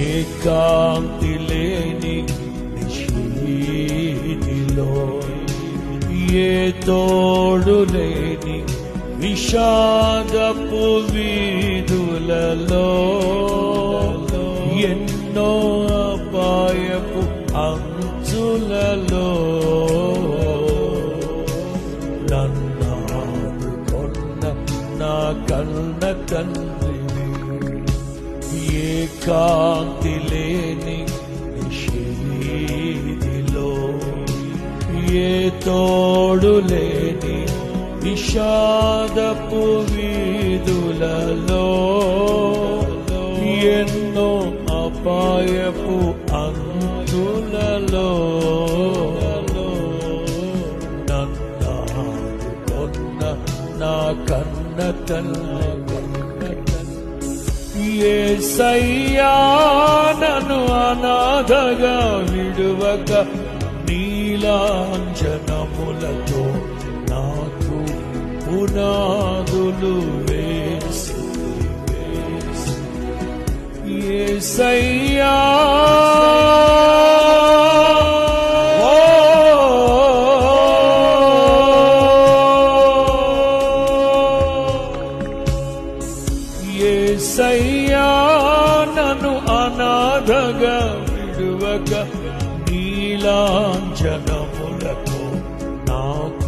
ఏకాంతి లేని నిషీదిలో, ఏ తోడు లేని విషాదపు వీధులలో, ఎన్నో అపాయపు అంచులలో నన్నాడుకొన్న నా కన్న తండ్రివి, ఏకాంతి లేని నిషేధిలో, ఏ తోడు లేని విషాదపు వీధులలో, ఎన్నో అపాయపు అంతులలో నన్నాడుకొన్న నా కన్న తండ్రి, యేసయ్యా నన్ను అనాథగా విడువక నీలాంజనములతో నాకు పునాదులు వేసి, యేసయ్యా యేసయ్యా నన్ను అనాథగా విడువక నీలాంజనములతో నాకు